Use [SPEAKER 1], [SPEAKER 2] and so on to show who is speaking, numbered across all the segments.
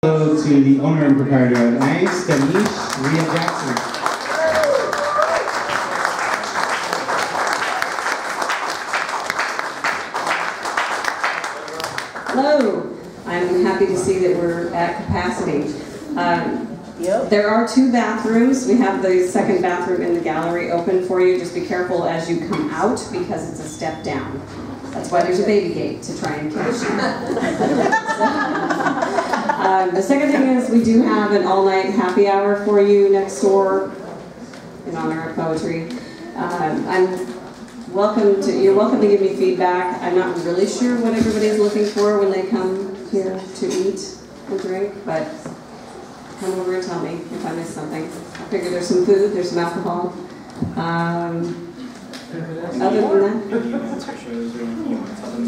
[SPEAKER 1] Hello to the owner and proprietor of Angst Gallery, Leah Jackson.
[SPEAKER 2] Hello. I'm happy to see that we're at capacity. There are two bathrooms. We have the second bathroom in the gallery open for you. Just be careful as you come out because it's a step down. That's why there's a baby gate to try and catch you. The second thing is we do have an all-night happy hour for you next door in honor of poetry. You're welcome to give me feedback. I'm not really sure what everybody's looking for when they come here to eat and drink, but come over and tell me if I missed something. I figure there's some food, there's some alcohol. Other than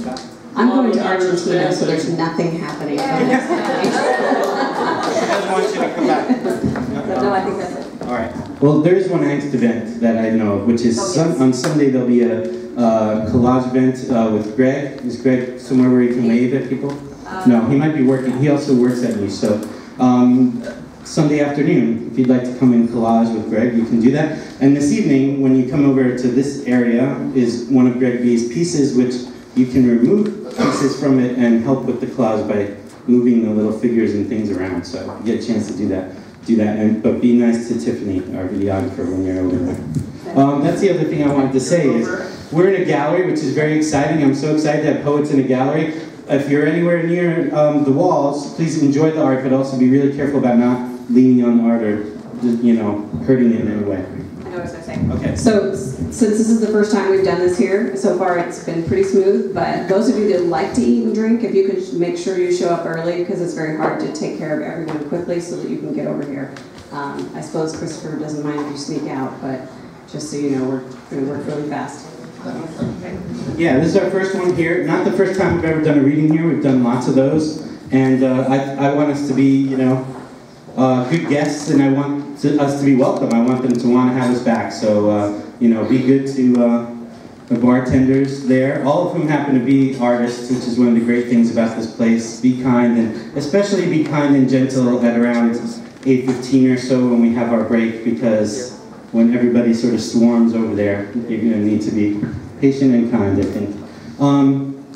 [SPEAKER 2] that, I'm going to Argentina, so there's nothing happening for the next day.
[SPEAKER 1] She doesn't want you to come back.
[SPEAKER 2] No, I think that's it.
[SPEAKER 1] All right. Well, there is one Angst event that I know of, which is on Sunday there'll be a collage event with Greg. Is Greg somewhere where he can wave at people? No, he might be working. He also works at me, so Sunday afternoon, if you'd like to come in collage with Greg, you can do that. And this evening, when you come over to this area, is one of Greg B's pieces, which you can remove pieces from it and help with the collage by moving the little figures and things around. So if you get a chance to do that. But be nice to Tiffany, our videographer, when you're over there. That's the other thing I wanted to say is we're in a gallery, which is very exciting. I'm so excited to have poets in a gallery. If you're anywhere near the walls, please enjoy the art, but also be really careful about not leaning on the art or, hurting it in any way.
[SPEAKER 2] I know what I was saying.
[SPEAKER 1] Okay.
[SPEAKER 2] So, since this is the first time we've done this here, so far it's been pretty smooth, but those of you that like to eat and drink, if you could make sure you show up early, because it's very hard to take care of everyone quickly so that you can get over here. I suppose Christopher doesn't mind if you sneak out, but just so you know, we're going to work really fast.
[SPEAKER 1] Yeah, this is our first one here. Not the first time we've ever done a reading here. We've done lots of those. And I want us to be, good guests, and I want us to be welcome. I want them to want to have us back. So, be good to the bartenders there, all of whom happen to be artists, which is one of the great things about this place. Be kind, and especially be kind and gentle at around 8:15 or so when we have our break, because when everybody sort of swarms over there, you're going to need to be patient and kind, I think.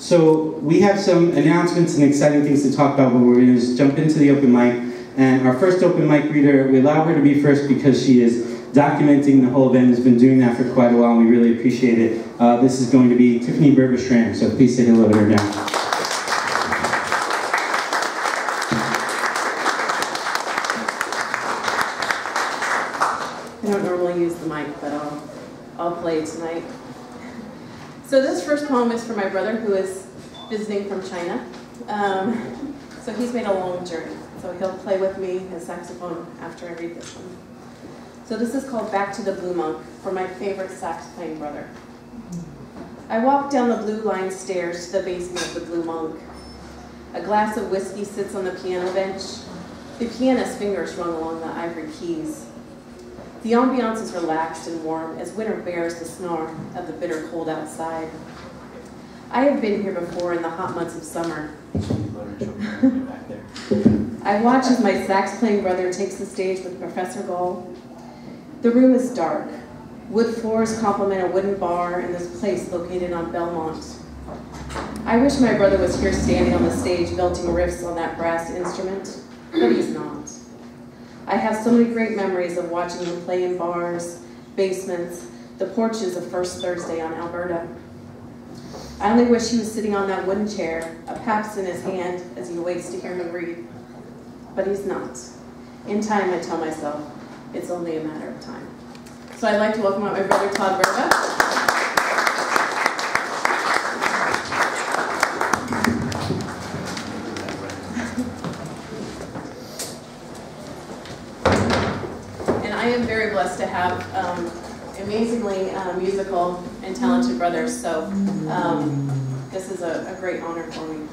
[SPEAKER 1] So we have some announcements and exciting things to talk about, but we're going to just jump into the open mic. And our first open mic reader, we allow her to be first because she is documenting the whole event, has been doing that for quite a while, and we really appreciate it. This is going to be Tiffany Berberstram, so please say hello to her now.
[SPEAKER 3] I don't normally use the mic, but I'll play tonight. So this first poem is for my brother who is visiting from China. So he's made a long journey. So he'll play with me his saxophone after I read this one. So this is called Back to the Blue Monk for my favorite sax playing brother. I walk down the blue line stairs to the basement of the Blue Monk. A glass of whiskey sits on the piano bench. The pianist's fingers run along the ivory keys. The ambiance is relaxed and warm as winter bears the snore of the bitter cold outside. I have been here before in the hot months of summer. I watch as my sax-playing brother takes the stage with Professor Gall. The room is dark. Wood floors complement a wooden bar in this place located on Belmont. I wish my brother was here standing on the stage belting riffs on that brass instrument, but he's not. I have so many great memories of watching him play in bars, basements, the porches of First Thursday on Alberta. I only wish he was sitting on that wooden chair, a Pabst in his hand as he waits to hear me read. But he's not. In time, I tell myself, it's only a matter of time. So I'd like to welcome out my brother, Todd Verba. And I am very blessed to have amazingly musical and talented brothers, so this is a great honor for me.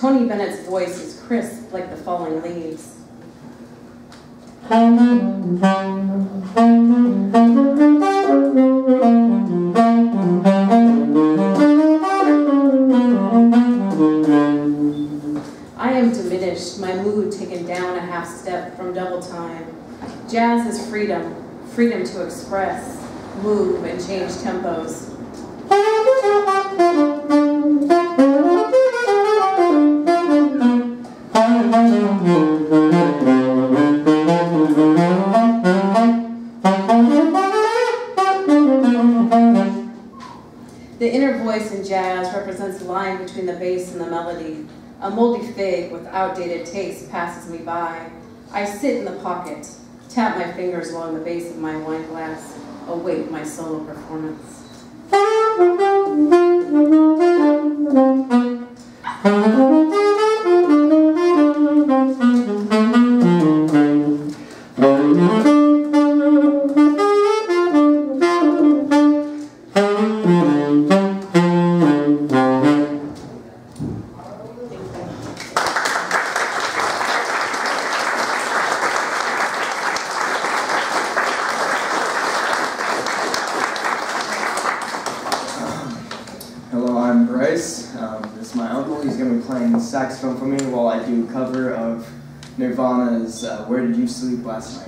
[SPEAKER 3] Toni Bennett's voice is crisp like the falling leaves. I am diminished, my mood taken down a half step from double time. Jazz is freedom, freedom to express, move, and change tempos. The inner voice in jazz represents the line between the bass and the melody. A moldy fig with outdated taste passes me by. I sit in the pocket, tap my fingers along the base of my wine glass, await my solo performance.
[SPEAKER 4] This is my uncle. He's going to be playing saxophone for me while I do a cover of Nirvana's Where Did You Sleep Last Night?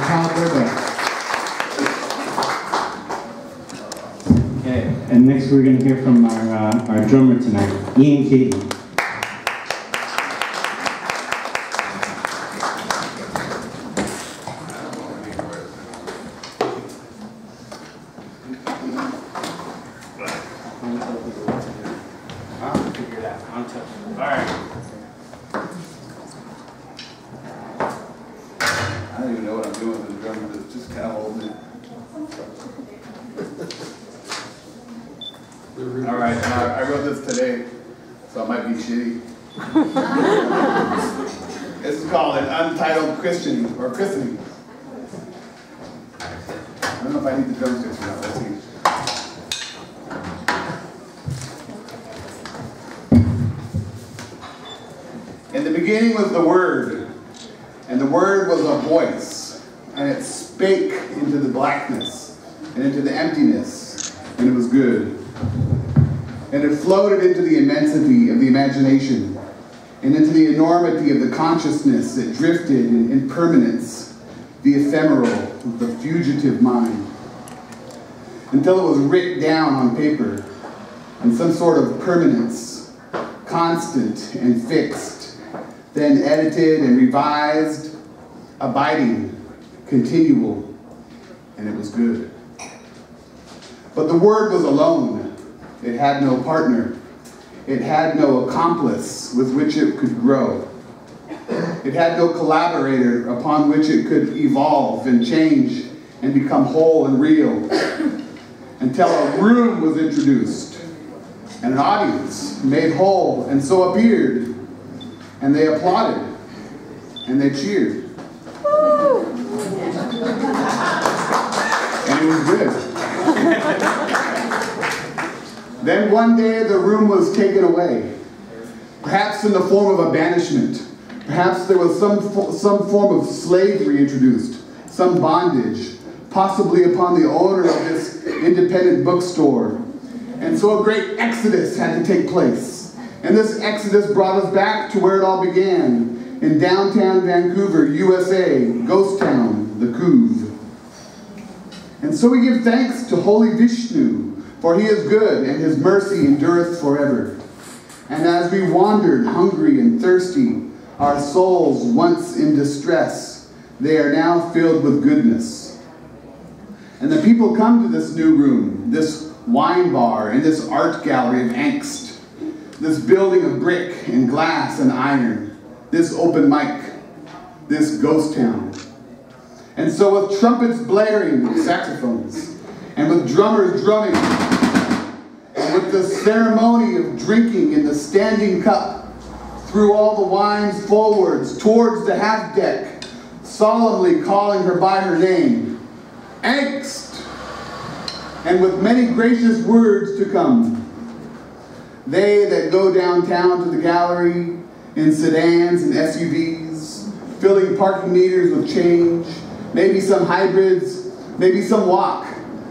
[SPEAKER 1] Kyle Burbank. Okay, and next we're going to hear from our drummer tonight, Ian Katie.
[SPEAKER 5] Christening. I don't know if I need the drumsticks or not. Let's see. In the beginning was the Word, and the Word was a voice, and it spake into the blackness and into the emptiness, and it was good. And it floated into the immensity of the imagination, and into the enormity of the consciousness that drifted in impermanence, the ephemeral, the fugitive mind, until it was writ down on paper in some sort of permanence, constant and fixed, then edited and revised, abiding, continual, and it was good. But the Word was alone. It had no partner. It had no accomplice with which it could grow. It had no collaborator upon which it could evolve and change and become whole and real, until a room was introduced and an audience made whole, and so appeared, and they applauded and they cheered. And it was good. Then one day the room was taken away, perhaps in the form of a banishment. Perhaps there was some form of slavery introduced, some bondage, possibly upon the owner of this independent bookstore. And so a great exodus had to take place. And this exodus brought us back to where it all began, in downtown Vancouver, USA, ghost town, the Couve. And so we give thanks to Holy Vishnu, for he is good, and his mercy endureth forever. And as we wandered, hungry and thirsty, our souls once in distress, they are now filled with goodness. And the people come to this new room, this wine bar, and this art gallery of angst, this building of brick and glass and iron, this open mic, this ghost town. And so with trumpets blaring, with saxophones, and with drummers drumming, and with the ceremony of drinking in the standing cup, threw all the wines forwards towards the half deck, solemnly calling her by her name, Angst, and with many gracious words to come. They that go downtown to the gallery in sedans and SUVs, filling parking meters with change, maybe some hybrids, maybe some walk,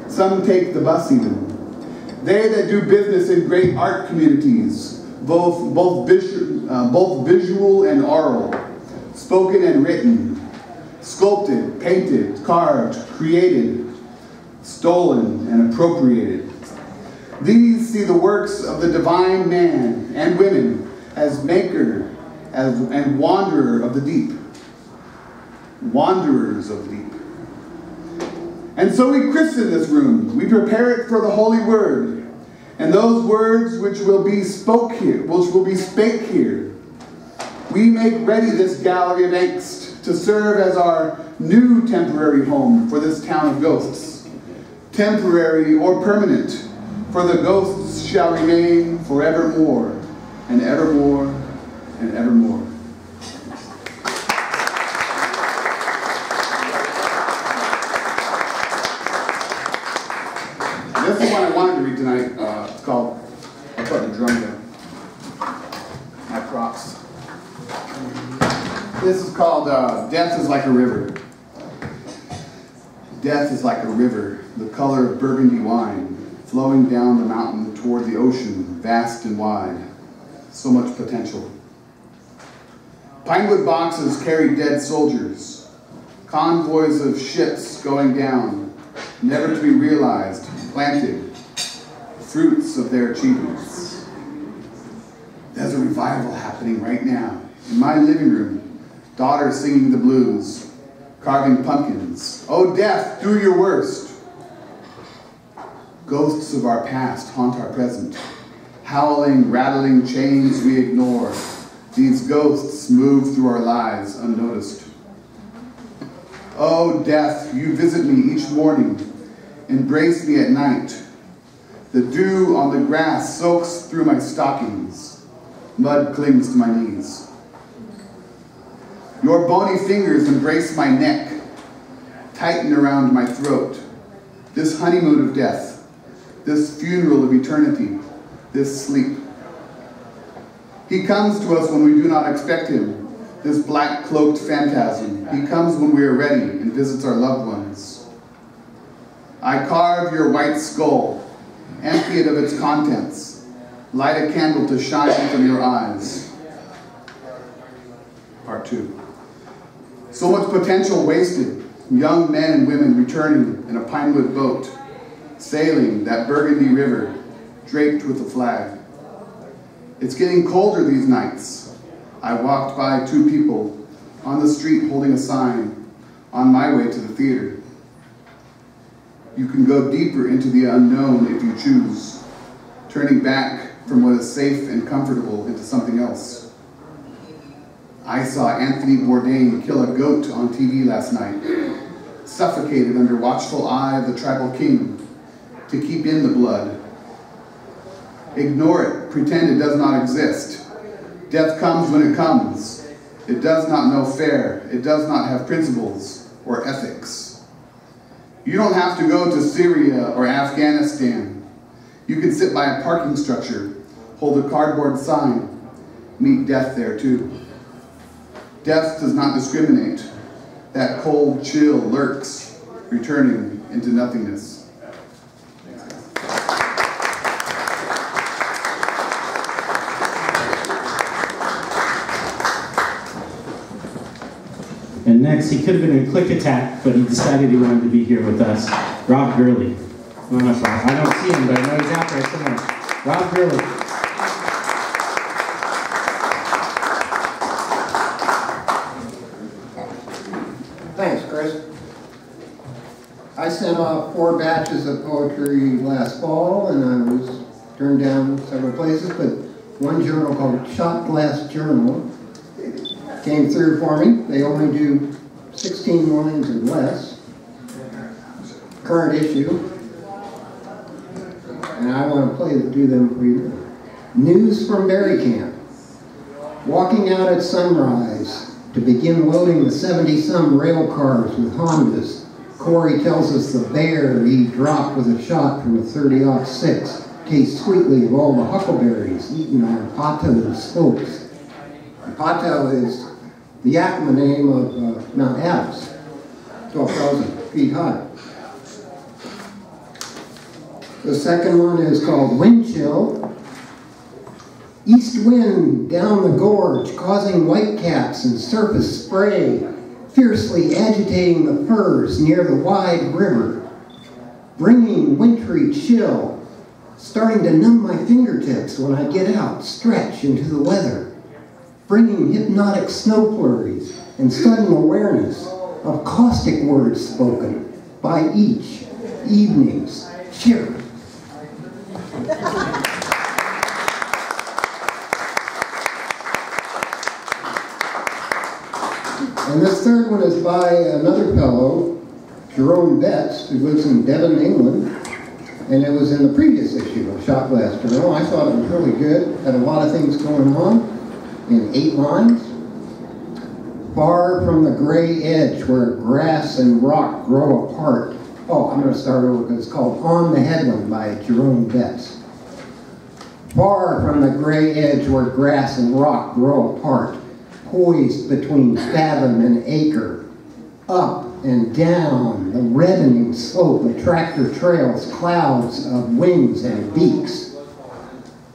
[SPEAKER 5] some take the bus even. They that do business in great art communities, both visual and oral, spoken and written, sculpted, painted, carved, created, stolen, and appropriated. These see the works of the divine man and women as maker and wanderer of the deep. Wanderers of the deep. And so we christen this room. We prepare it for the holy word. And those words which will be spoke here, which will be spake here. We make ready this gallery of angst to serve as our new temporary home for this town of ghosts. Temporary or permanent, for the ghosts shall remain forevermore, and evermore, and evermore. This is one I wanted to read tonight. It's called, I'll put the drum down. My props. This is called Death is Like a River. Death is like a river, the color of burgundy wine, flowing down the mountain toward the ocean, vast and wide. So much potential. Pinewood boxes carry dead soldiers. convoys of ships going down, never to be realized, planted, fruits of their achievements. There's a revival happening right now. In my living room, daughter singing the blues, carving pumpkins. Oh, death, do your worst. Ghosts of our past haunt our present. Howling, rattling chains we ignore. These ghosts move through our lives unnoticed. Oh, death, you visit me each morning. Embrace me at night. The dew on the grass soaks through my stockings. Mud clings to my knees. Your bony fingers embrace my neck, tighten around my throat. This honeymoon of death, this funeral of eternity, this sleep. He comes to us when we do not expect him, this black-cloaked phantasm. He comes when we are ready and visits our loved ones. I carve your white skull, empty it of its contents, light a candle to shine from your eyes. Part 2. So much potential wasted. Young men and women returning in a pinewood boat, sailing that burgundy river, draped with a flag. It's getting colder these nights. I walked by 2 people on the street holding a sign, on my way to the theater. You can go deeper into the unknown if you choose, turning back from what is safe and comfortable into something else. I saw Anthony Bourdain kill a goat on TV last night, suffocated under watchful eye of the tribal king to keep in the blood. Ignore it, pretend it does not exist. Death comes when it comes. It does not know fair. It does not have principles or ethics. You don't have to go to Syria or Afghanistan. You can sit by a parking structure, hold a cardboard sign, meet death there too. Death does not discriminate. That cold chill lurks, returning into nothingness.
[SPEAKER 1] And next, he could have been in Click Attack, but he decided he wanted to be here with us. Rob Gurley. Oh, no, sorry. I don't see him, but I know he's out there somewhere. Rob Gurley.
[SPEAKER 6] Thanks, Chris. I sent off 4 batches of poetry last fall, and I was turned down several places, but one journal called Shot Glass Journal came through for me. They only do 16 lines or less. Current issue. And I want to do them for you. News from Berry Camp. Walking out at sunrise to begin loading the 70-some rail cars with Hondas, Corey tells us the bear he dropped with a shot from a .30-06 tastes sweetly of all the huckleberries eaten on Pato's slopes. Pato is the Yakima name of Mount Adams, 12,000 feet high. The second one is called Wind Chill. East wind down the gorge, causing whitecaps and surface spray, fiercely agitating the firs near the wide river, bringing wintry chill, starting to numb my fingertips when I get out, stretch into the weather, bringing hypnotic snow flurries and sudden awareness of caustic words spoken by each evening's cheer. And this third one is by another fellow, Jerome Betts, who lives in Devon, England, and it was in the previous issue of Shot Glass Journal. I thought it was really good, had a lot of things going on, in 8 lines. Far from the gray edge where grass and rock grow apart. Oh, I'm going to start over because it's called On the Headland by Jerome Betts. Far from the gray edge where grass and rock grow apart, poised between fathom and acre, up and down the reddening slope of tractor trails, clouds of wings and beaks.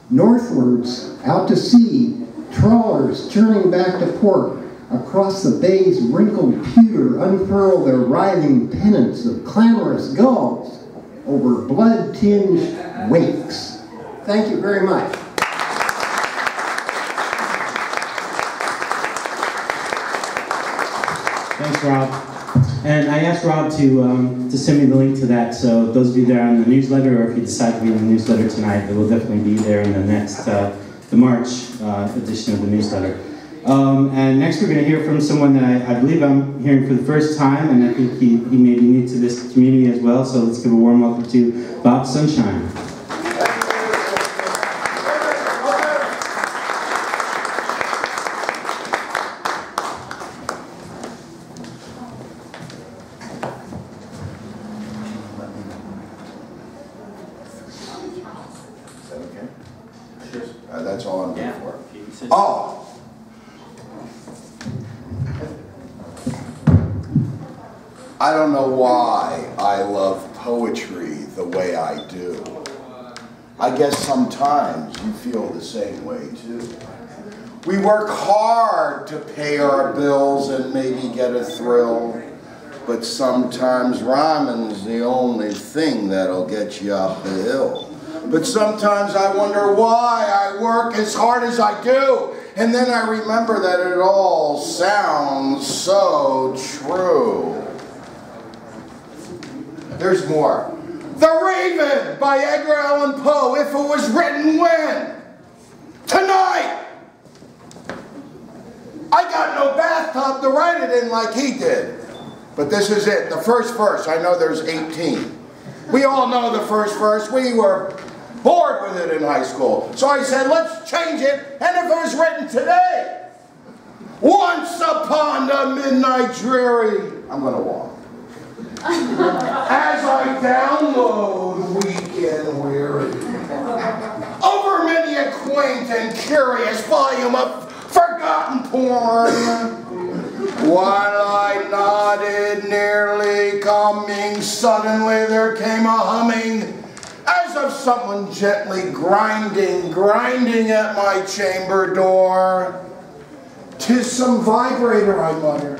[SPEAKER 6] Northwards, out to sea, trawlers churning back to port, Across the bay's wrinkled pewter unfurl their writhing pennants of clamorous gulls over blood-tinged wakes. Thank you very much.
[SPEAKER 1] Thanks, Rob. And I asked Rob to send me the link to that, so those of you that are on the newsletter, or if you decide to be in the newsletter tonight, it will definitely be there in the next, the March edition of the newsletter. And next we're going to hear from someone that I believe I'm hearing for the first time, and I think he may be new to this community as well, so let's give a warm welcome to Bob Sunshine.
[SPEAKER 7] That's all I'm here for. Oh! I don't know why I love poetry the way I do. I guess sometimes you feel the same way too. We work hard to pay our bills and maybe get a thrill, but sometimes rhyming's the only thing that'll get you up the hill. But sometimes I wonder why I work as hard as I do. And then I remember that it all sounds so true. There's more. The Raven by Edgar Allan Poe, if it was written when? Tonight! I got no bathtub to write it in like he did. But this is it, the first verse. I know there's 18. We all know the first verse. We were bored with it in high school. So I said, let's change it, and if it was written today, once upon a midnight dreary, I'm going to walk. As I download weak and weary, over many a quaint and curious volume of forgotten porn, while I nodded nearly coming, suddenly there came a humming, as of someone gently grinding at my chamber door. 'Tis some vibrator, I muttered,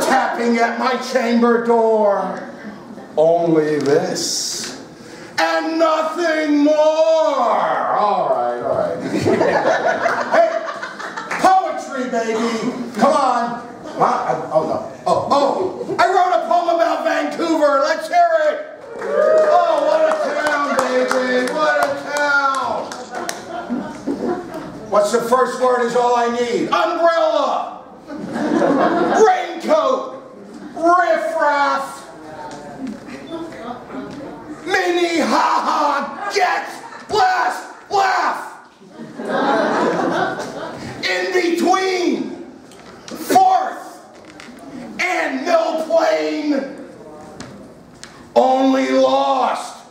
[SPEAKER 7] tapping at my chamber door. Only this, and nothing more. All right. Hey, poetry, baby. Come on. Oh, I wrote a poem about Vancouver. Let's hear it. Oh, what a town, baby! What a town! What's the first word is all I need? Umbrella! Raincoat! Riffraff! Mini ha-ha! Get! Blast! Laugh! In between! Fourth! And Mill Plain! Only lost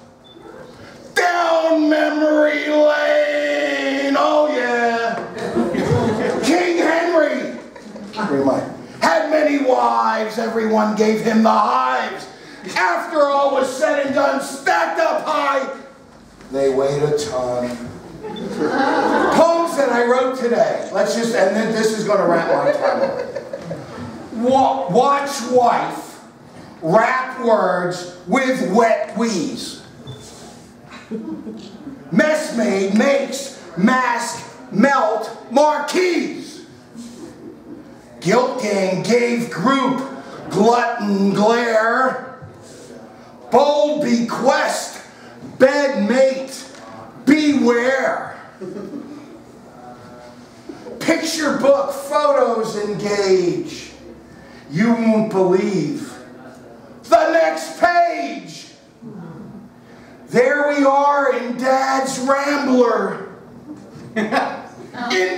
[SPEAKER 7] down memory lane. Oh yeah. King Henry had many wives. Everyone gave him the hives. After all was said and done, stacked up high, they weighed a ton. Poems that I wrote today. Let's just, and then this is going to wrap my time up. Watch wife wrap words with wet wheeze. Messmaid makes mask melt marquees. Guilt gang gave group glutton glare. Bold bequest, bedmate, beware. Picture book photos engage. You won't believe the next page. There we are in Dad's Rambler, in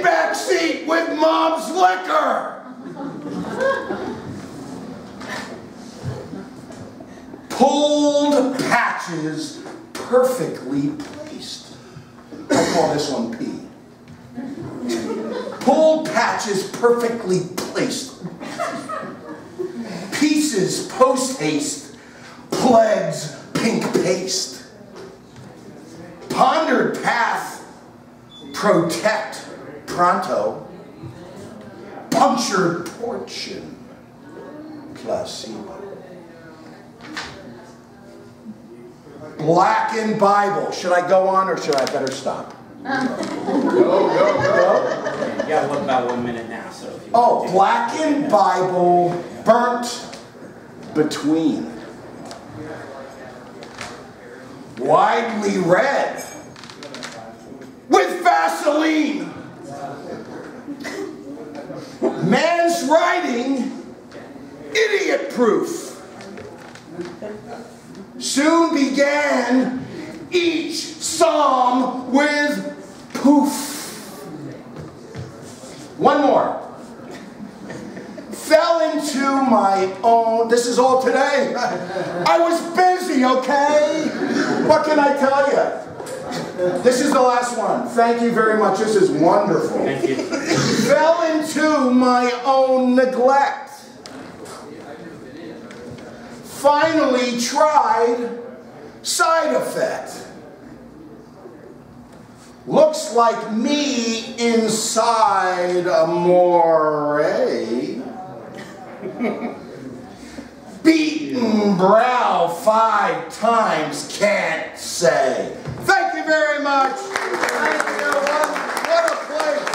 [SPEAKER 7] backseat with Mom's liquor. Pulled patches perfectly placed. I call this one P. Pulled patches perfectly placed. Pieces post-haste, plagues pink paste. Pondered path, protect pronto. punctured portion. Placebo. Blackened Bible. Should I go on or should I better stop?
[SPEAKER 1] You got about 1 minute now, so if you
[SPEAKER 7] blackened Bible, burnt between. Widely read with Vaseline. Man's writing, idiot-proof. Soon began each psalm with poof. One more. Fell into my own, this is all today. I was busy, okay? What can I tell you? This is the last one. Thank you very much. This is wonderful.
[SPEAKER 1] Thank you.
[SPEAKER 7] Fell into my own neglect. Finally tried side effect. Looks like me inside a moray. Beaten brow 5 times, can't say. Thank you very much. Thank you. What a place.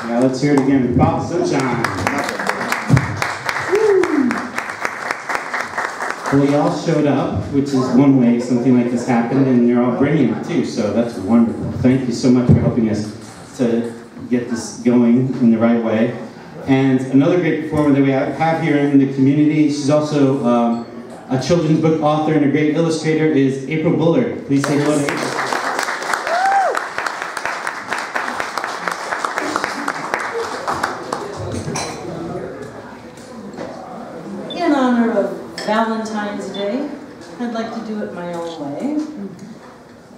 [SPEAKER 1] Now let's hear it again with Bob Sunshine. Well, y'all showed up, which is one way something like this happened, and you're all bringing it too, so that's wonderful. Thank you so much for helping us to get this going in the right way. And another great performer that we have here in the community, she's also a children's book author and a great illustrator, is April Bullard. Please say hello to April.
[SPEAKER 8] In honor of Valentine's Day, I'd like to do it my own way.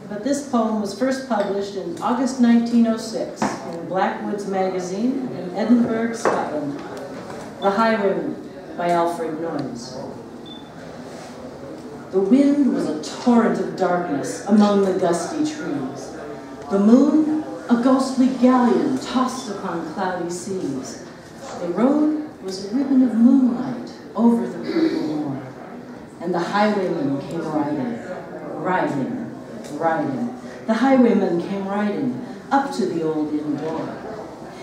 [SPEAKER 8] But this poem was first published in August 1906 in Blackwoods magazine in Edinburgh, Scotland. The Highwayman by Alfred Noyes. The wind was a torrent of darkness among the gusty trees. The moon, a ghostly galleon tossed upon cloudy seas. The road was a ribbon of moonlight over the purple moor. And the highwayman came riding, riding, riding. The highwayman came riding up to the old inn door.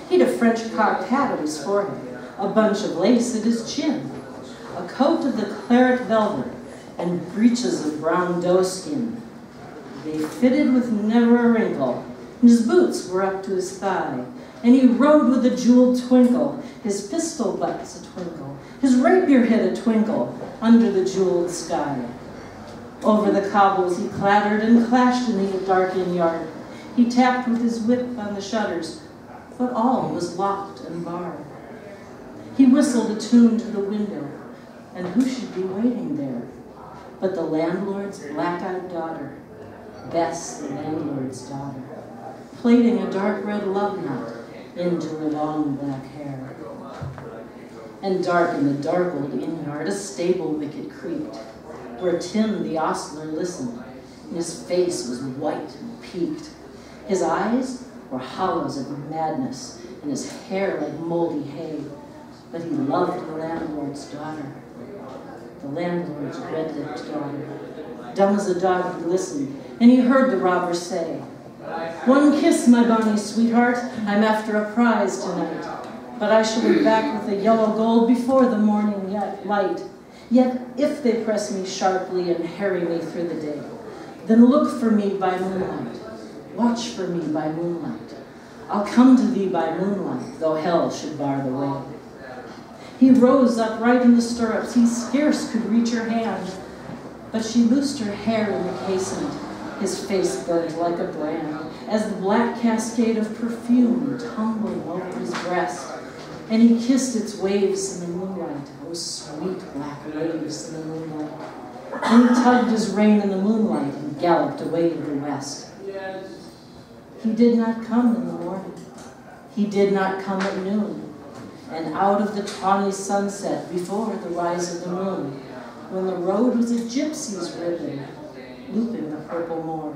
[SPEAKER 8] He'd a French cocked hat at his forehead, a bunch of lace at his chin, a coat of the claret velvet, and breeches of brown doeskin. They fitted with never a wrinkle, and his boots were up to his thigh, and he rode with a jeweled twinkle, his pistol butts a twinkle, his rapier head a twinkle, under the jeweled sky. Over the cobbles he clattered and clashed in the dark inn yard. He tapped with his whip on the shutters, but all was locked and barred. He whistled a tune to the window, and who should be waiting there but the landlord's black-eyed daughter, Bess, the landlord's daughter, plaiting a dark red love knot into her long black hair. And dark in the dark old inn yard, a stable wicket creaked, where Tim the ostler listened, and his face was white and peaked. His eyes were hollows of madness, and his hair like moldy hay, but he loved the landlord's daughter, the landlord's red-lipped daughter. Dumb as a dog he listened, and he heard the robber say, "One kiss, my bonny sweetheart, I'm after a prize tonight, but I shall be back with the yellow gold before the morning light. Yet if they press me sharply and harry me through the day, then look for me by moonlight, watch for me by moonlight. I'll come to thee by moonlight, though hell should bar the way." He rose upright in the stirrups, he scarce could reach her hand, but she loosed her hair in the casement. His face burned like a brand, as the black cascade of perfume tumbled over his breast, and he kissed its waves in the moonlight, those sweet black waves in the moonlight. Then he tugged his rein in the moonlight and galloped away to the west. He did not come in the morning. He did not come at noon. And out of the tawny sunset before the rise of the moon, when the road was a gypsy's ribbon, looping the purple moor,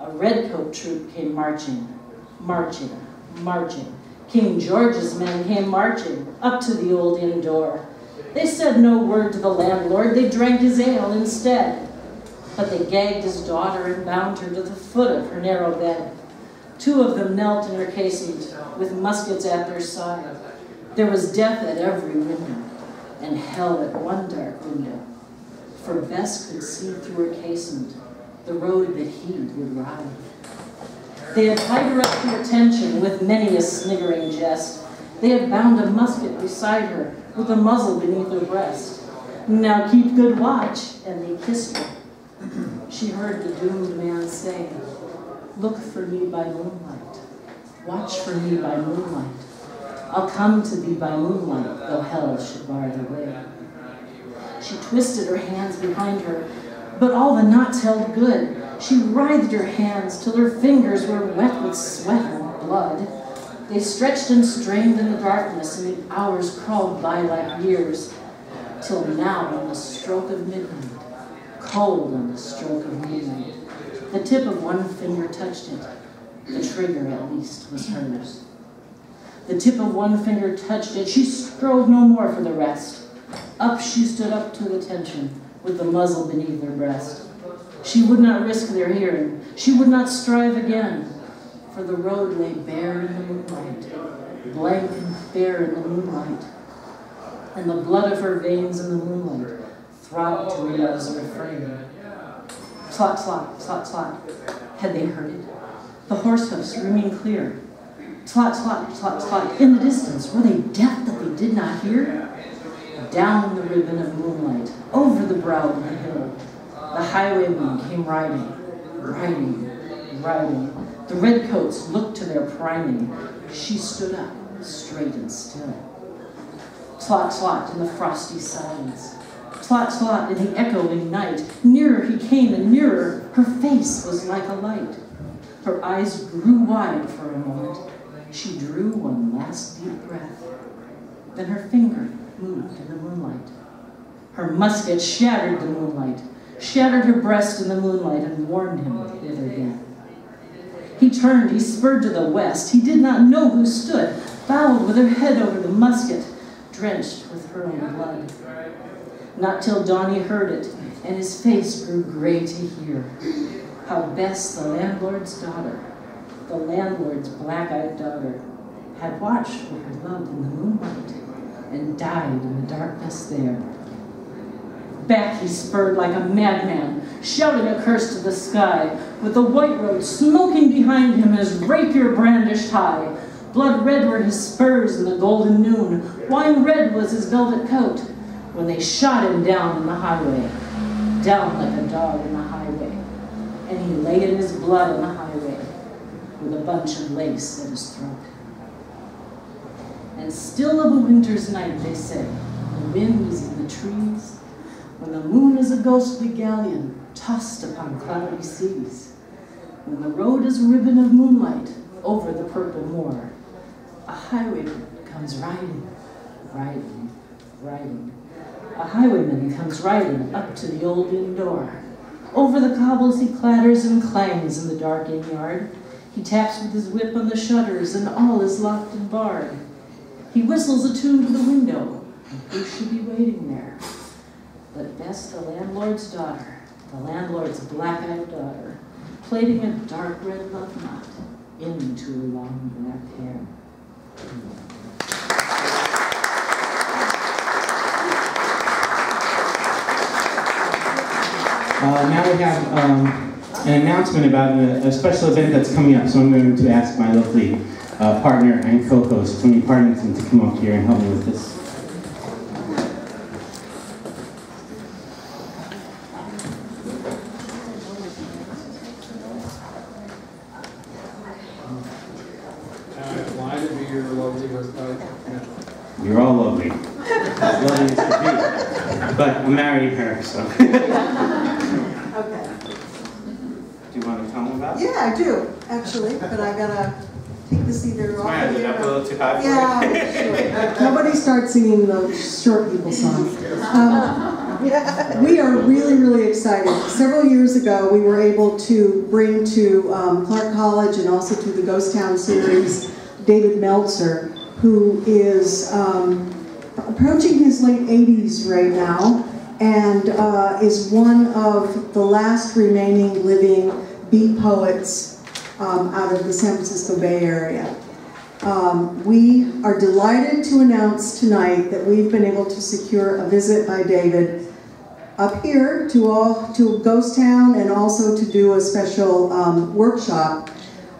[SPEAKER 8] A redcoat troop came marching, marching, marching. King George's men came marching up to the old inn door. They said no word to the landlord, they drank his ale instead. But they gagged his daughter and bound her to the foot of her narrow bed. Two of them knelt in her casement with muskets at their side. There was death at every window and hell at one dark window. For Bess could see through her casement the road that he would ride. They had tied her up to attention with many a sniggering jest. They had bound a musket beside her with a muzzle beneath her breast. Now keep good watch, and they kissed her. She heard the doomed man say, look for me by moonlight, watch for me by moonlight. I'll come to thee by moonlight, though hell should bar the way. She twisted her hands behind her, but all the knots held good. She writhed her hands till her fingers were wet with sweat and blood. They stretched and strained in the darkness, and the hours crawled by like years, till now on the stroke of midnight, cold on the stroke of midnight, the tip of one finger touched it. The trigger, at least, was hers. The tip of one finger touched it. She strove no more for the rest. Up she stood up to attention, with the muzzle beneath her breast. She would not risk their hearing. She would not strive again, for the road lay bare in the moonlight, blank and fair in the moonlight, and the blood of her veins in the moonlight throbbed to Leah's refrain. Slot, slot, slot, slot. Had they heard it? The horse hoofs ringing clear. Slot, slot, slot, slot. In the distance, were they deaf that they did not hear? Down the ribbon of moonlight, over the brow of the hill, the highwaymen came riding, riding, riding. The redcoats looked to their priming. She stood up, straight and still. Slot, slot in the frosty silence. Slot, slot in the echoing night. Nearer he came and nearer. Her face was like a light. Her eyes grew wide for a moment. She drew one last deep breath. Then her finger moved in the moonlight. Her musket shattered the moonlight, shattered her breast in the moonlight, and warned him of bitter death. He turned, he spurred to the west. He did not know who stood, bowed with her head over the musket, drenched with her own blood. Not till Toni heard it, and his face grew gray to hear, how Bess, the landlord's daughter, the landlord's black-eyed daughter, had watched for her love in the moonlight, and died in the darkness there. Back he spurred like a madman, shouting a curse to the sky, with the white road smoking behind him, his rapier brandished high. Blood red were his spurs in the golden noon, wine red was his velvet coat, when they shot him down in the highway, down like a dog in the highway, and he lay in his blood on the highway, with a bunch of lace at his throat. And still of a winter's night, they say, the wind is in the trees, when the moon is a ghostly galleon tossed upon cloudy seas, when the road is a ribbon of moonlight over the purple moor, a highwayman comes riding, riding, riding. A highwayman comes riding up to the old inn door. Over the cobbles he clatters and clangs in the dark inn yard. He taps with his whip on the shutters, and all is locked and barred. He whistles a tune to the window, and who should be waiting there but Bess, the landlord's daughter, the landlord's black-eyed daughter, plaiting a dark red love knot into her long black hair.
[SPEAKER 1] Now we have an announcement about a special event that's coming up, so I'm going to ask my lovely partner and co-host, Toni Partington, to come up here and help me with this. You're all lovely. As lovely as could be. But I'm marrying her, so.
[SPEAKER 9] Okay.
[SPEAKER 1] Do you want to tell me about it?
[SPEAKER 9] Yeah, I do, actually, but I gotta take this either off.
[SPEAKER 1] Might have up a little too high for
[SPEAKER 9] Yeah, sure. Nobody starts singing the short people songs. We are really, really excited. Several years ago, we were able to bring to Clark College and also to the Ghost Town series David Meltzer, who is approaching his late 80s right now, and is one of the last remaining living beat poets out of the San Francisco Bay Area. We are delighted to announce tonight that we've been able to secure a visit by David up here to Ghost Town, and also to do a special workshop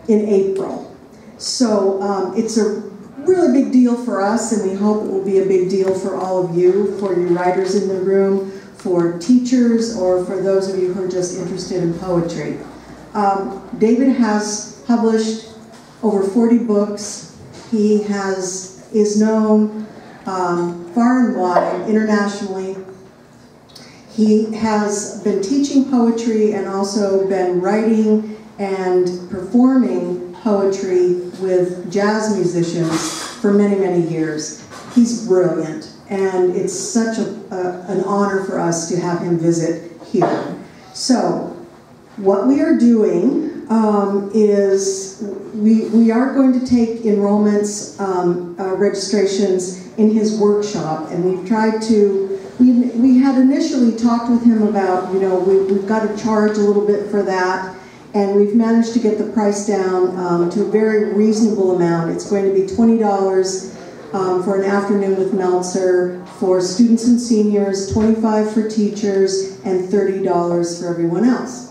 [SPEAKER 9] in April. So it's a really big deal for us, and we hope it will be a big deal for all of you, for your writers in the room, for teachers, or for those of you who are just interested in poetry. David has published over 40 books. He is known far and wide, internationally. He has been teaching poetry and also been writing and performing poetry with jazz musicians for many, many years. He's brilliant, and it's such an honor for us to have him visit here. So, what we are doing is we are going to take enrollments, registrations in his workshop, and we've tried to, we had initially talked with him about, we've got to charge a little bit for that, and we've managed to get the price down to a very reasonable amount. It's going to be $20 for an afternoon with Meltzer for students and seniors, $25 for teachers, and $30 for everyone else.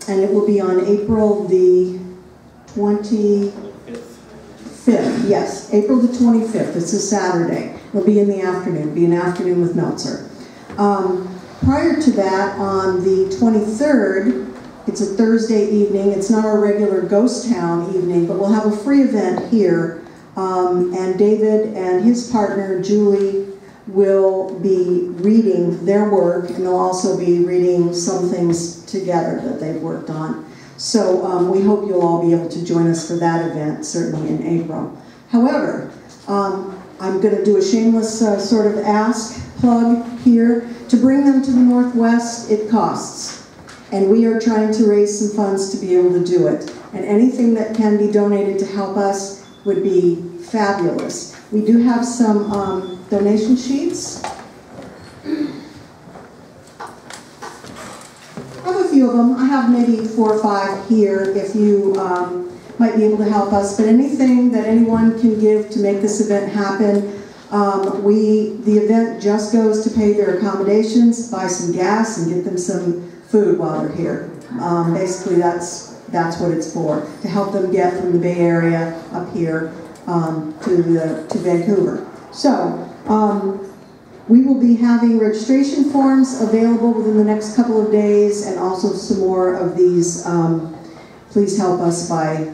[SPEAKER 9] And it will be on April the 25th. Yes, April the 25th. It's a Saturday. It'll be in the afternoon. It'll be an afternoon with Meltzer. Prior to that, on the 23rd, it's a Thursday evening. It's not our regular Ghost Town evening, but we'll have a free event here. And David and his partner, Julie, will be reading their work, and they'll also be reading some things together that they've worked on. So we hope you'll all be able to join us for that event, certainly in April. However, I'm going to do a shameless sort of plug here. To bring them to the Northwest, it costs. And we are trying to raise some funds to be able to do it. And anything that can be donated to help us would be fabulous. We do have some donation sheets. I have a few of them. I have maybe 4 or 5 here if you might be able to help us. But anything that anyone can give to make this event happen, the event just goes to pay their accommodations, buy some gas, and get them some food while they're here. Basically, that's what it's for, to help them get from the Bay Area up here to Vancouver. So, we will be having registration forms available within the next couple of days, and also some more of these. Please help us by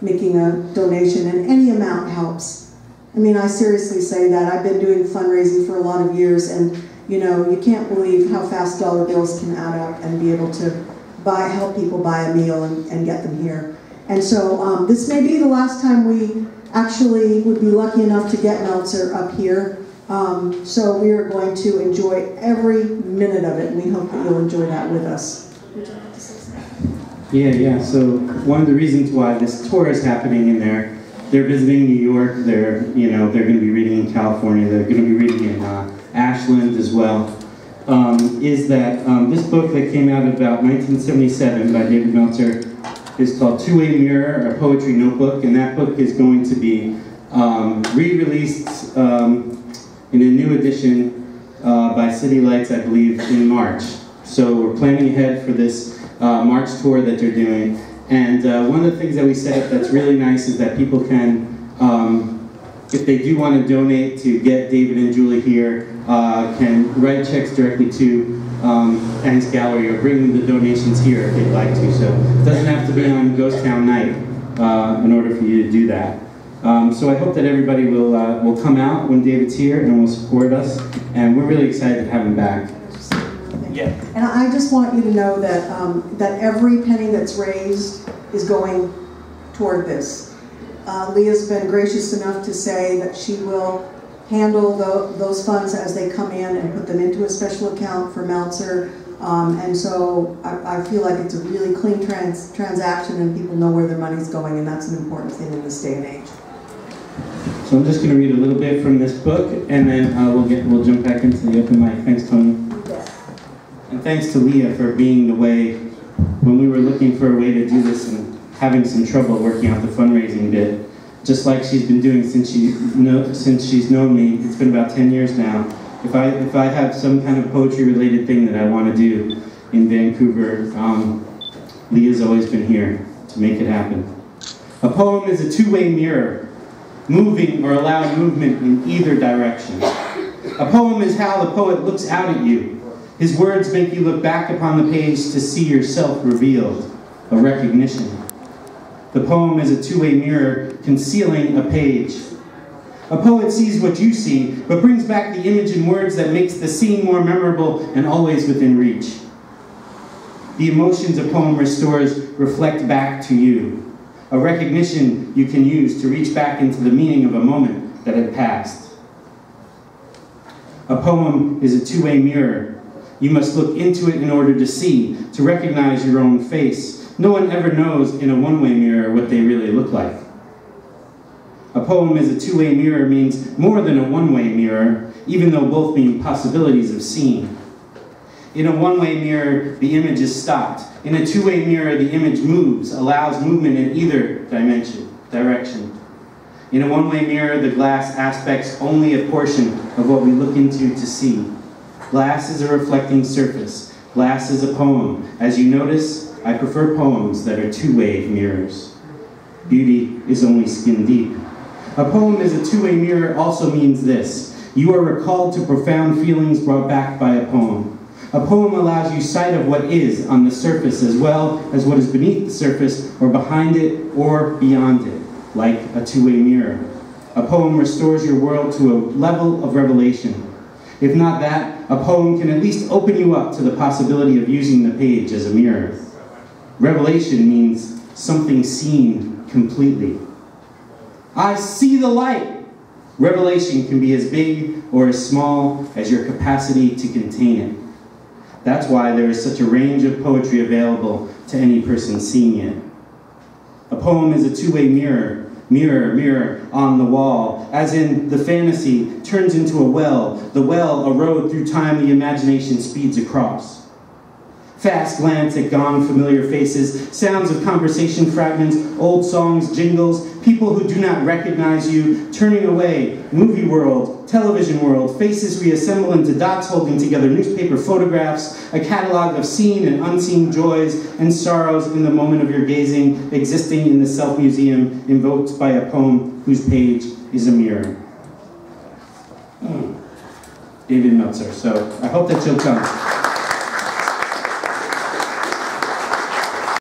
[SPEAKER 9] making a donation, and any amount helps. I mean, I seriously say that. I've been doing fundraising for a lot of years, and you can't believe how fast dollar bills can add up and be able to help people buy a meal and get them here. And so this may be the last time we actually would be lucky enough to get Meltzer up here. So we are going to enjoy every minute of it, and we hope that you'll enjoy that with us.
[SPEAKER 1] Yeah. So one of the reasons why this tour is happening in there, they're visiting New York. They're going to be reading in California. They're going to be reading in Ashland as well. Is that this book that came out about 1977 by David Meltzer is called Two-Way Mirror, a poetry notebook, and that book is going to be re-released in a new edition by City Lights, I believe, in March. So we're planning ahead for this March tour that they're doing. And one of the things that we set up that's really nice is that people can, if they do want to donate to get David and Julie here, can write checks directly to Angst Gallery, or bring them the donations here if they'd like to. So it doesn't have to be on Ghost Town night in order for you to do that. So I hope that everybody will come out when David's here and will support us. And we're really excited to have him back.
[SPEAKER 9] Yeah. And I just want you to know that that every penny that's raised is going toward this. Leah's been gracious enough to say that she will handle those funds as they come in and put them into a special account for Meltzer. And so I feel like it's a really clean transaction and people know where their money's going, and that's an important thing in this day and age.
[SPEAKER 1] So I'm just going to read a little bit from this book, and then we'll jump back into the open mic. Thanks, Toni. And thanks to Leah for being the way, when we were looking for a way to do this and having some trouble working out the fundraising bit, just like she's been doing since she's known me. It's been about 10 years now. If I have some kind of poetry-related thing that I want to do in Vancouver, Leah's always been here to make it happen. A poem is a two-way mirror, moving or allowing movement in either direction. A poem is how the poet looks out at you. His words make you look back upon the page to see yourself revealed, a recognition. The poem is a two-way mirror concealing a page. A poet sees what you see, but brings back the image in words that makes the scene more memorable and always within reach. The emotions a poem restores reflect back to you, a recognition you can use to reach back into the meaning of a moment that had passed. A poem is a two-way mirror. You must look into it in order to see, to recognize your own face. No one ever knows in a one-way mirror what they really look like. A poem is a two-way mirror means more than a one-way mirror, even though both mean possibilities of seeing. In a one-way mirror, the image is stopped. In a two-way mirror, the image moves, allows movement in either direction. In a one-way mirror, the glass aspects only a portion of what we look into to see. Glass is a reflecting surface. Glass is a poem. As you notice, I prefer poems that are two-way mirrors. Beauty is only skin deep. A poem as a two-way mirror also means this. You are recalled to profound feelings brought back by a poem. A poem allows you sight of what is on the surface as well as what is beneath the surface or behind it or beyond it, like a two-way mirror. A poem restores your world to a level of revelation. If not that, a poem can at least open you up to the possibility of using the page as a mirror. Revelation means something seen completely. I see the light. Revelation can be as big or as small as your capacity to contain it. That's why there is such a range of poetry available to any person seeing it. A poem is a two-way mirror. Mirror, mirror on the wall, as in the fantasy turns into a well, the well a road through time the imagination speeds across. Fast glance at gone familiar faces, sounds of conversation fragments, old songs, jingles, people who do not recognize you, turning away, movie world, television world, faces reassemble into dots holding together newspaper photographs, a catalog of seen and unseen joys and sorrows in the moment of your gazing, existing in the self-museum, invoked by a poem whose page is a mirror. David Meltzer. So I hope that you'll come.